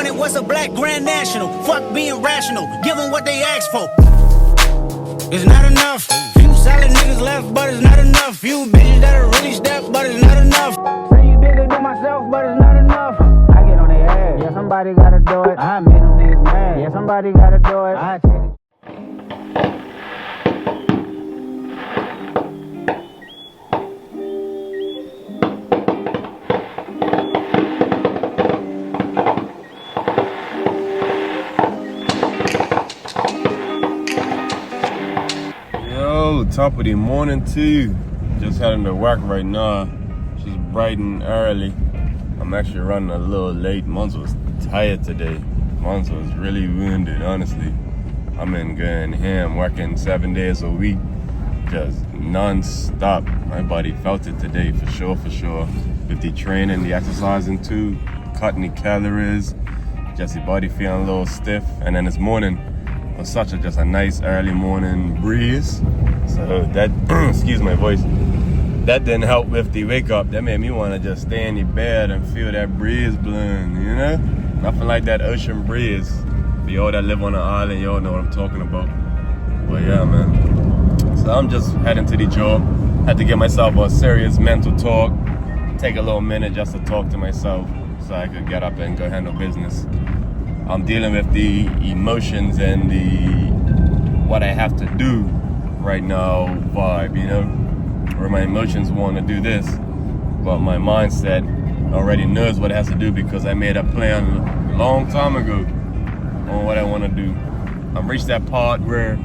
wanted was a black grand national. Fuck being rational, give them what they asked for. It's not enough. Few solid niggas left, but it's not enough. Few bitches that'll really step, but it's not enough. Say you bigger than myself, but it's not enough. I get on their ass, yeah, somebody gotta do it. I made them niggas mad, yeah, somebody gotta do it. I take it. Top of the morning too. Just heading to work right now. She's bright and early. I'm actually running a little late. Mons was tired today. Mons was really wounded, honestly. I'm in going ham, working 7 days a week, just non-stop. My body felt it today for sure. With the training, the exercising too, cutting the calories, just the body feeling a little stiff. And then this morning was just a nice early morning breeze. So that, excuse my voice, that didn't help with the wake up. That made me want to just stay in the bed and feel that breeze blowing, you know? Nothing like that ocean breeze. For y'all that live on an island, y'all know what I'm talking about. But yeah, man. So I'm just heading to the job. Had to give myself a serious mental talk. Take a little minute just to talk to myself so I could get up and go handle business. I'm dealing with the emotions and the what I have to do right now vibe, you know, where my emotions want to do this, but my mindset already knows what it has to do because I made a plan a long time ago on what I want to do. I've reached that part where,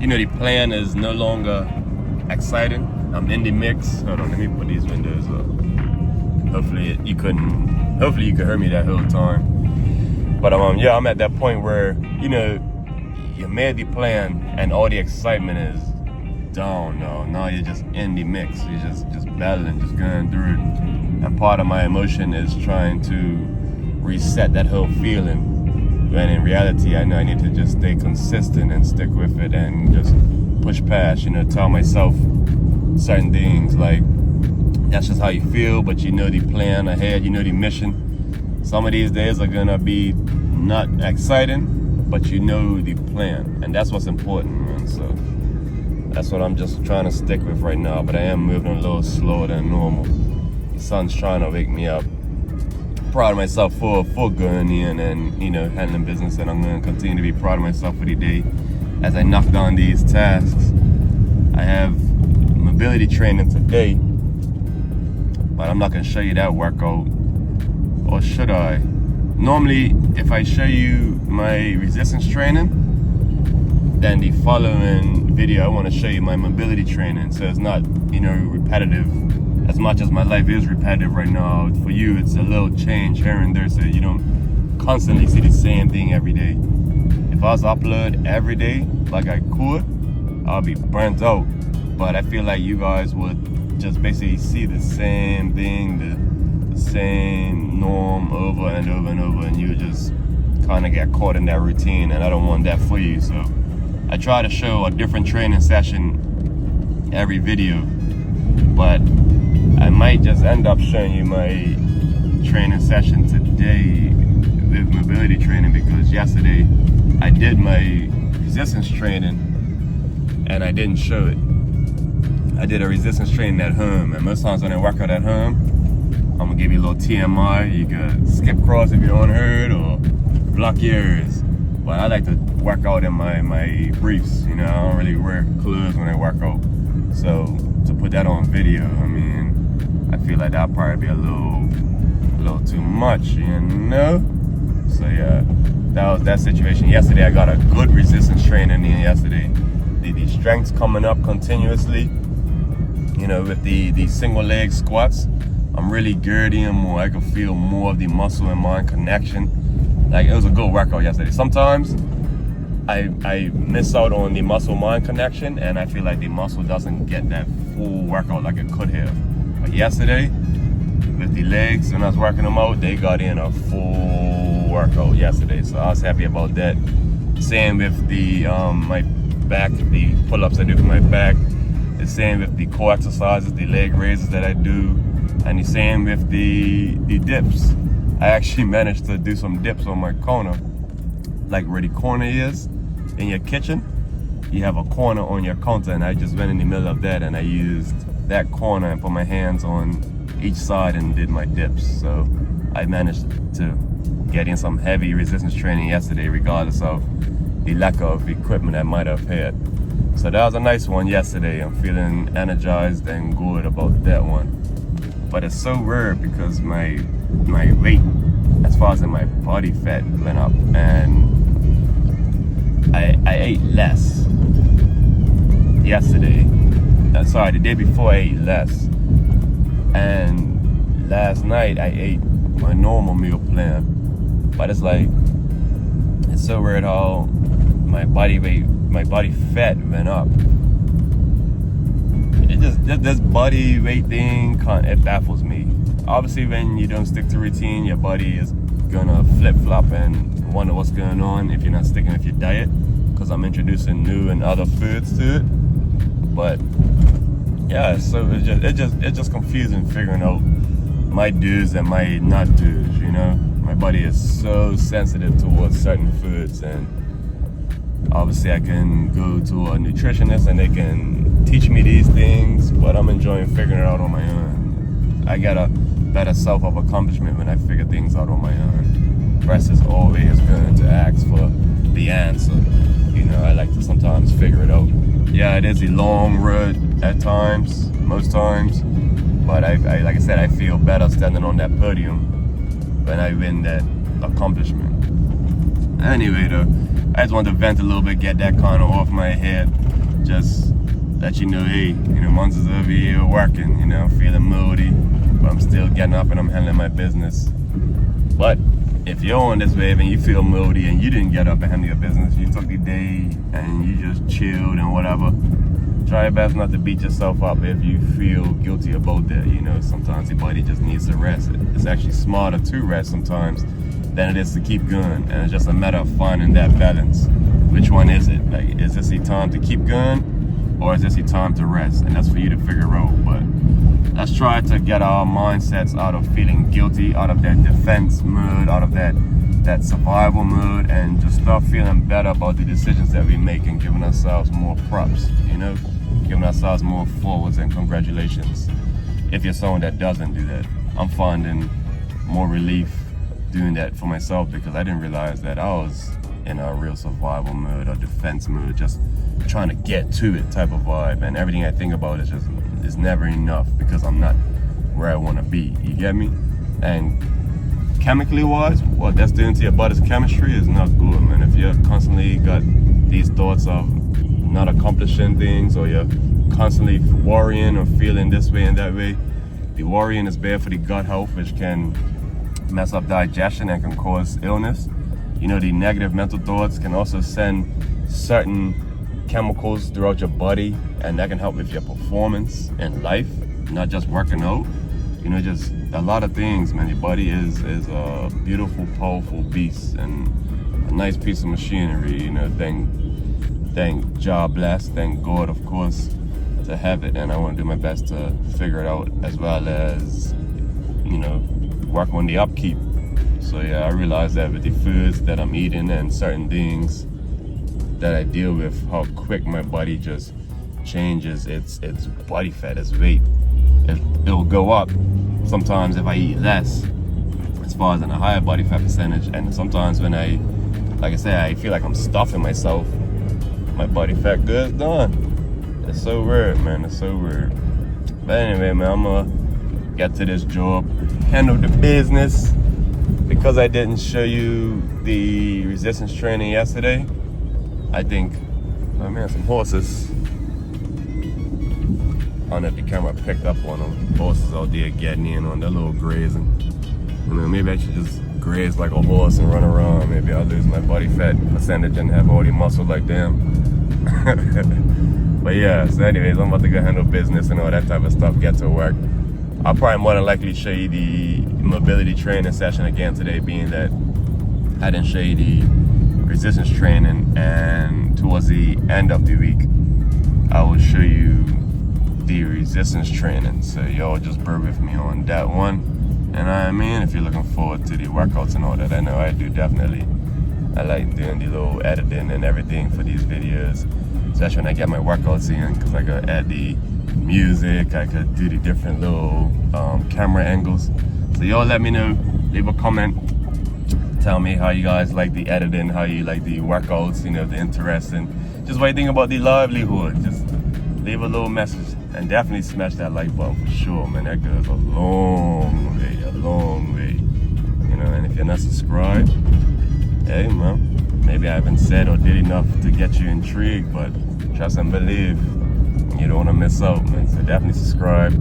you know, the plan is no longer exciting. I'm in the mix. Hold on, let me put these windows up. Hopefully you could hear me that whole time. But yeah, I'm at that point where, you know, you made the plan and all the excitement is down now. Now you're just in the mix. You're just battling, just going through it. And part of my emotion is trying to reset that whole feeling. When in reality, I know I need to just stay consistent and stick with it and just push past, you know, tell myself certain things like, that's just how you feel, but you know the plan ahead, you know the mission. Some of these days are gonna be not exciting, but you know the plan, and that's what's important, man. So that's what I'm just trying to stick with right now, but I am moving a little slower than normal. The sun's trying to wake me up. Proud of myself for going in and, you know, handling business, and I'm going to continue to be proud of myself for the day as I knock down these tasks. I have mobility training today, but I'm not going to show you that workout, or should I? Normally, if I show you my resistance training, then the following video I want to show you my mobility training, so it's not, you know, repetitive. As much as my life is repetitive right now, for you it's a little change here and there, so you don't constantly see the same thing every day. If I was to upload every day like I could, I'll be burnt out. But I feel like you guys would just basically see the same thing, the same norm over and over and over, and you just kind of get caught in that routine, and I don't want that for you. So I try to show a different training session every video, but I might just end up showing you my training session today with mobility training, because yesterday I did my resistance training and I didn't show it. I did a resistance training at home, and most times when I work out at home, I'm gonna give you a little TMI. You can skip cross if you're unheard, or block your ears. But I like to work out in my briefs. You know, I don't really wear clothes when I work out. So to put that on video, I mean, I feel like that'll probably be a little too much, you know? So yeah, that was that situation. Yesterday I got a good resistance training in yesterday. The strength's coming up continuously. You know, with the single leg squats, I'm really girding more. I can feel more of the muscle and mind connection. Like, it was a good workout yesterday. Sometimes I miss out on the muscle mind connection, and I feel like the muscle doesn't get that full workout like it could have. But yesterday, with the legs, when I was working them out, they got in a full workout yesterday. So I was happy about that. Same with the my back, the pull-ups I do for my back. The same with the core exercises, the leg raises that I do. And the same with the dips. I actually managed to do some dips on my corner. Like where the corner is in your kitchen, you have a corner on your counter, and I just went in the middle of that and I used that corner and put my hands on each side and did my dips. So I managed to get in some heavy resistance training yesterday, regardless of the lack of equipment I might have had. So that was a nice one yesterday. I'm feeling energized and good about that one. But it's so weird because my weight, as far as in my body fat, went up, and I ate less yesterday. Sorry, the day before I ate less. And last night I ate my normal meal plan. But it's like, it's so weird how my body weight, my body fat went up. It just, this body weight thing, it baffles me. Obviously, when you don't stick to routine, your body is gonna flip-flop and wonder what's going on if you're not sticking with your diet, because I'm introducing new and other foods to it. But yeah, so it's just confusing figuring out my do's and my not do's, you know? My body is so sensitive towards certain foods, and obviously I can go to a nutritionist and they can teach me these things, but I'm enjoying figuring it out on my own. I got a better self of accomplishment when I figure things out on my own. Press is always going to ask for the answer. You know, I like to sometimes figure it out. Yeah, it is a long road at times, most times, but I like I said, I feel better standing on that podium when I win that accomplishment. Anyway though, I just wanted to vent a little bit, get that kind of off my head, just let you know, hey, you know, Monsters over here working, you know, feeling moody, but I'm still getting up and I'm handling my business. But if you're on this wave and you feel moody and you didn't get up and handle your business, you took the day and you just chilled and whatever, try your best not to beat yourself up if you feel guilty about that. You know, sometimes your body just needs to rest. It's actually smarter to rest sometimes than it is to keep going, and it's just a matter of finding that balance. Which one is it? Like, is this the time to keep going, or is this the time to rest? And that's for you to figure out. But let's try to get our mindsets out of feeling guilty, out of that defense mode, out of that survival mode, and just start feeling better about the decisions that we make and giving ourselves more props, you know, giving ourselves more forwards and congratulations. If you're someone that doesn't do that, I'm finding more relief doing that for myself, because I didn't realize that I was in a real survival mode or defense mode, just trying to get to it type of vibe, and everything I think about is never enough because I'm not where I want to be. You get me? And chemically wise, what that's doing to your body's chemistry is not good, man. If you're constantly got these thoughts of not accomplishing things, or you're constantly worrying or feeling this way and that way, the worrying is bad for the gut health, which can mess up digestion and can cause illness. You know, the negative mental thoughts can also send certain chemicals throughout your body, and that can help with your performance in life, not just working out. You know, just a lot of things, man. Your body is a beautiful, powerful beast and a nice piece of machinery. You know, thank God bless, thank God, of course, to have it. And I want to do my best to figure it out, as well as, you know, work on the upkeep. So yeah, I realize that with the foods that I'm eating and certain things that I deal with, how quick my body just changes its body fat, its weight. It'll go up sometimes if I eat less, as far as in a higher body fat percentage, and sometimes when like I said, I feel like I'm stuffing myself, my body fat goes down. It's so weird, man. It's so weird. But anyway, man, I'm gonna get to this job, handle the business. Because I didn't show you the resistance training yesterday, I think, oh man, some horses. I don't know if the camera picked up on them. Horses out there getting in on their little grazing. You know, maybe I should just graze like a horse and run around. Maybe I'll lose my body fat percentage and have all the muscle like them. But yeah, so anyways, I'm about to go handle business and all that type of stuff, get to work. I'll probably more than likely show you the mobility training session again today, being that I didn't show you the resistance training, and towards the end of the week I will show you the resistance training. So y'all just bear with me on that one. And I mean, if you're looking forward to the workouts and all that, I know I do definitely. I like doing the little editing and everything for these videos, especially when I get my workouts in, because I could add the music, I could do the different little camera angles. So y'all let me know, leave a comment, tell me how you guys like the editing, how you like the workouts, you know, the interest, and just what you think about the livelihood. Just leave a little message, and definitely smash that like button for sure, man. That goes a long way, you know. And if you're not subscribed, hey man, maybe I haven't said or did enough to get you intrigued, but trust and believe, you don't want to miss out, man. So definitely subscribe,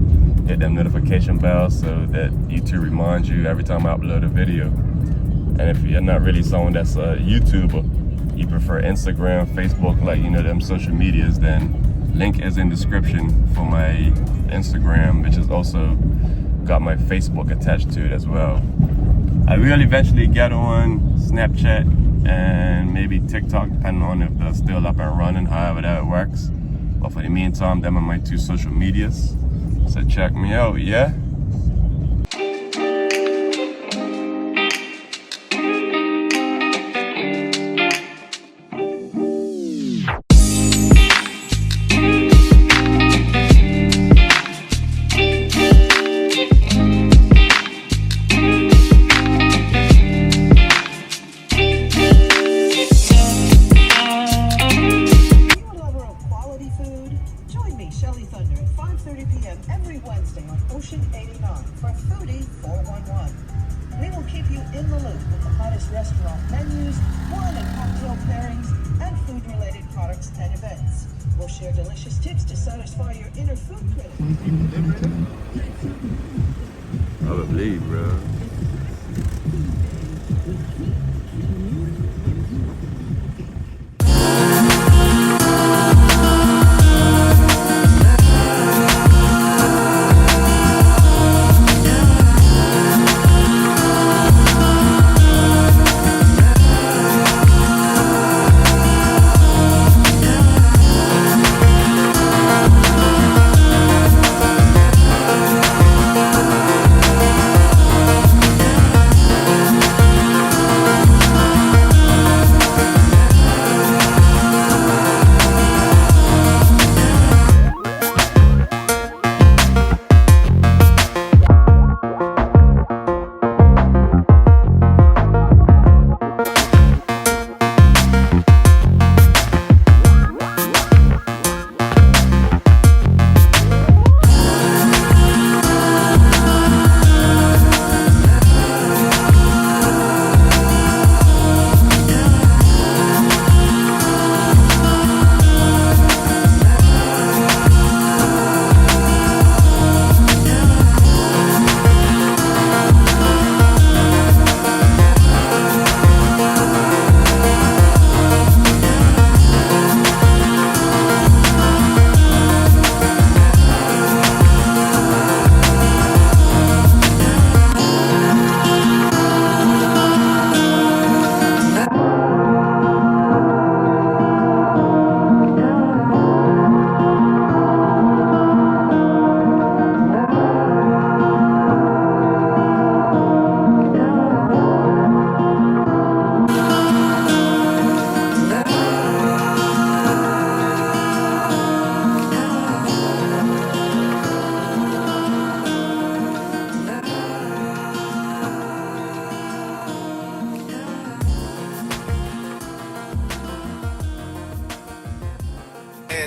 hit that notification bell so that YouTube reminds you every time I upload a video. And if you're not really someone that's a YouTuber, you prefer Instagram, Facebook, like, you know, them social medias, then link is in description for my Instagram, which is also got my Facebook attached to it as well. I will eventually get on Snapchat and maybe TikTok, depending on if they're still up and running, however that works. But for the meantime, them are my 2 social medias. So check me out, yeah? Restaurant menus, wine and cocktail pairings, and food-related products and events. We'll share delicious tips to satisfy your inner food critic. Probably, bro.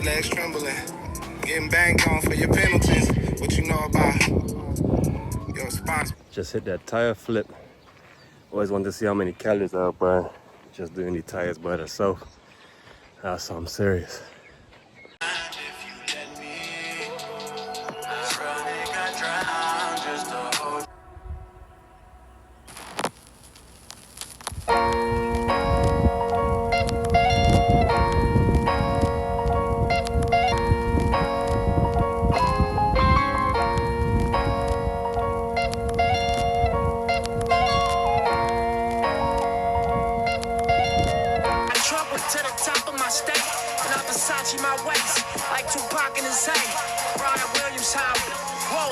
Legs trembling, getting banged on for your penalties. What you know about your sponsor? Just hit that tire flip. Always wanted to see how many calories I burn just doing the tires by themselves. That's something serious. To the top of my state, and I Versace my waist, like Tupac in his hay, Brian Williams how, whoa.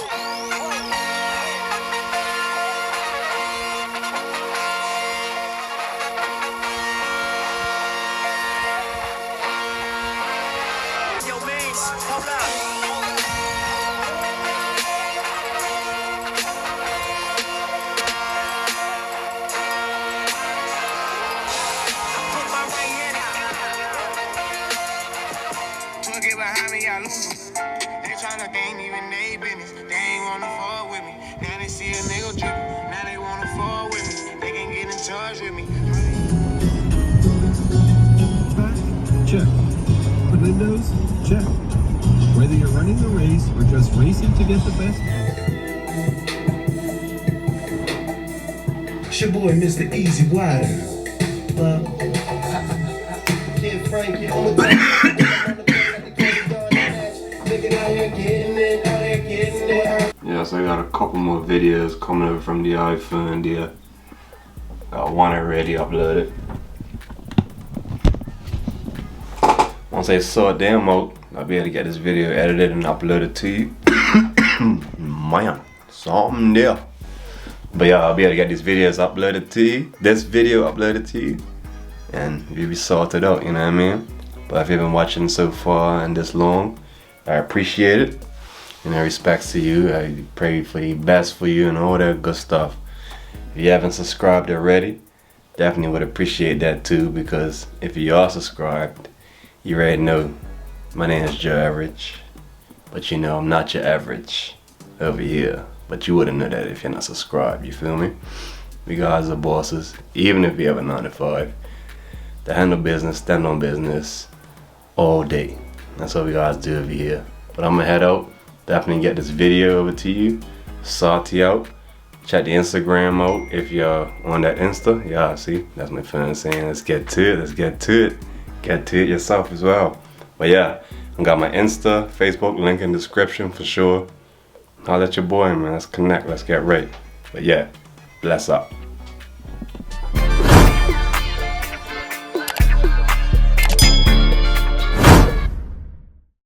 I lose them. They tryna, they ain't even they business. They ain't wanna fall with me. Now they see a nigga drippin'. Now they wanna fall with me. They can get in charge with me. Check. Windows? Check. Whether you're running the race or just racing to get the best. It's your boy, Mr. Easy Wider. Kid Frankie on the Yeah, so I got a couple more videos coming over from the iPhone there. Got one already uploaded. Once I sort them out, I'll be able to get this video edited and uploaded to you. Man, something there. But yeah, I'll be able to get these videos uploaded to you. This video uploaded to you. And you'll be sorted out, you know what I mean? But if you've been watching so far and this long, I appreciate it. And respects to you. I pray for the best for you and all that good stuff. If you haven't subscribed already, definitely would appreciate that too, because if you are subscribed, you already know my name is Joe Average. But you know I'm not your average over here. But you wouldn't know that if you're not subscribed, you feel me? We guys are bosses, even if you have a 9 to 5. To handle business, stand on business all day. That's what we guys do over here. But I'm gonna head out. Definitely get this video over to you. Sort you out. Check the Instagram out if you're on that Insta. Yeah, see, that's my phone saying let's get to it, let's get to it. Get to it yourself as well. But yeah, I got my Insta, Facebook, link in the description for sure. Holla at your boy, man. Let's connect, let's get right. But yeah, bless up.